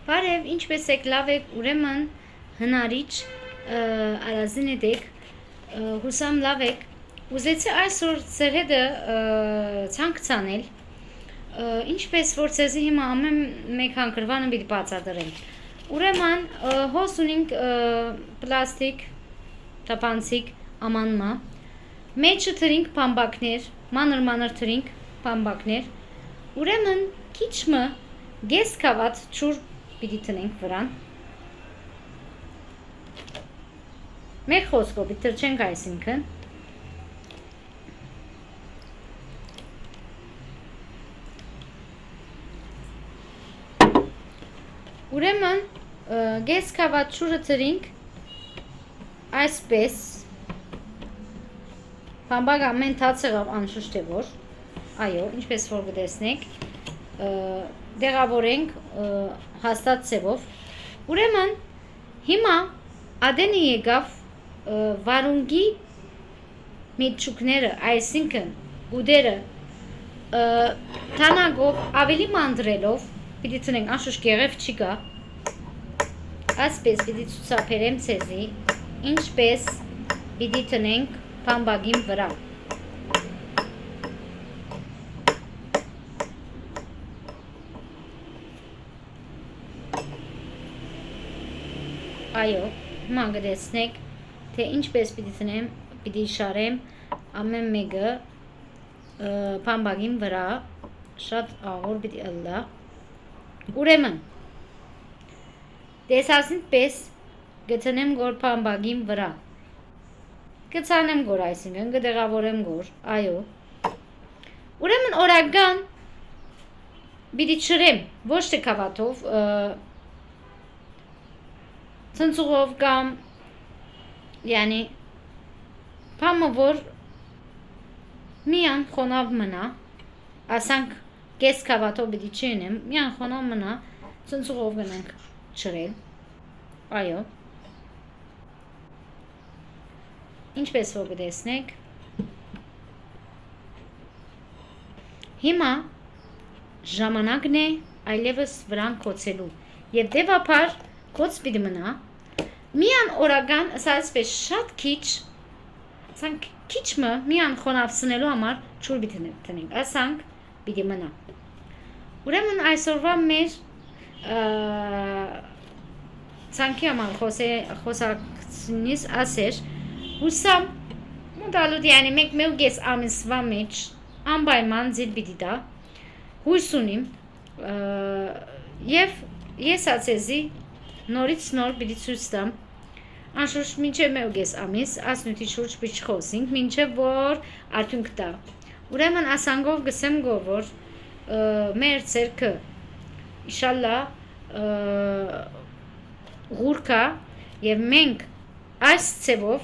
Բարև, ինչպես եք, լավ եք, ուրեմն հնարիչ արազին edek, հուսամ լավ եք, ուզեցի այսօր ձեր հետը ցանկ ցանել, ինչպես որ ցեզի հիմա ամեն մեկ հանգրվանը պիտի բացատրեմ։ Ուրեմն հոս ունենք պլաստիկ, տապանցիկ, ամանմա, մեջը թրինք բամբակներ, մանր թրինք բամբակներ, ուրեմն քիչմը գես կավատ չուր պիտի տնենք վրան։ Մեկ խոսքով պիտի թրջենք այսինքն։ Ուրեմն գես կավատ չուրը տրինք այսպես բամբակ ամեն թացեղավ անշուշտ է որ, այո, ինչպես որ գտեսնեք, դեղավորենք հաստատ ծևով, ուրեմն հիմա ադենի եկավ վարունգի միջուկները, այսինքն գուդերը թանագով ավելի մանդրելով, պիտի տնենք անշուշտ գեղև չի գա, ասպես պիտի ցուցաբերեմ ցեզի, ինչպես պիտի տնենք բամբակին վրա։ Այո, հիմա գտեսնեք, թե ինչպես պիտի տնեմ, պիտի շարեմ ամեն մեկը բամբակին վրա, շատ աղոր պիտի ըլլա։ Ուրեմն, տեսածին պես գտնեմ գոր բամբակին վրա, գցանեմ գոր այսինքն, գդեղավորեմ գոր, այո։ Ուրեմն օրական պիտի չրեմ, ոչ թե կավաթով, ցնցուղով կամ յանի բամը որ միան խոնավ մնա, ասանք կես կավաթով պիտի չինեմ, միան խոնավ մնա, ցնցուղով գնանք չրել, այո։ Ինչպես որ գտեսնեք, հիմա ժամանակն է այլևս վրան կոծելու և դեպապար կոծ պիտի մնա, միան օրական, ասայսպես շատ քիչ, ասանք քիչմը միան խոնավցնելու համար չուր պիտի տնենք, ասանք պիտի մնա։ Ուրեմն այսօրվա մեր ցանկի համար խոսակցնիս ասեր, հուսամ մուտալուտ յանի մեկ ես ամիսվա մեջ անպայման ձիլ պիտի դա, հույս ունիմ և ես ացեզի նորից նոր պիտի ցույց տամ, անշուշտ մինչև մեկ ամիս, ասնույթի շուրջ պիտի չխոսենք, մինչև որ արդյունք տա։ Ուրեմն ասանգով գսեմ որ մեր ցերկը ինշալլա ղուրկա և մենք այս ցևով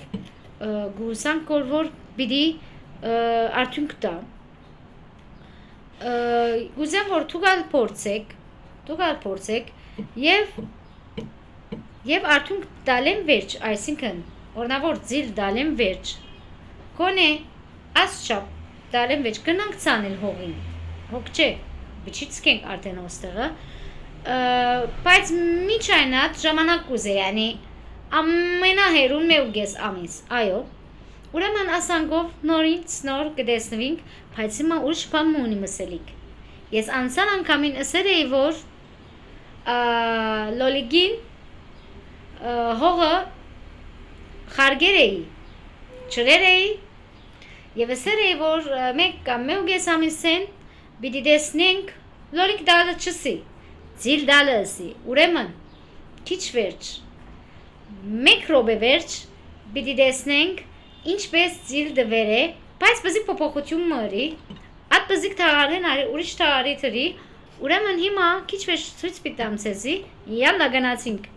գուսանք որ պիտի արդյունք տա։ Գուզեմ որ դուք փորձեք և արդյունք տալեմ վերջ, այսինքն օրնավոր ձիլ տալեմ վերջ, կոնե ասչապ տալեմ վերջ, գնանք ցանել հողին, հոգ չէ, բիչիցկենք արդեն ոստեղը, բայց միջայնատ ժամանակ կուզե, յանի ամենահերուն մեկ ամիս, այո, ուրեմն ասանգով նորից նոր կտեսնվինք, բայց հիմա ուրիշ բան ունի մսելիք, ես անցան անգամին ասել էի, որ լոլիգին հողը խարգեր էի, չրեր էի և ասել էի, որ մեկ կամ մեկ ամիսեն պիտի տեսնենք լոլիկ դալը չսի, ձիլ դալը ասի, ուրեմն քիչ վերջ, մեկ րոպե վերջ պիտի տեսնենք ինչպես ձիլ դվեր է, բայց բզիկ փոփոխություն մըրի, այդ բզիկ թաղարեն արի, ուրիշ թաղարի թրի, ուրեմն հիմա քիչ վերջ ցույց պիտի տամ ցեզի, յալլա գնացինք։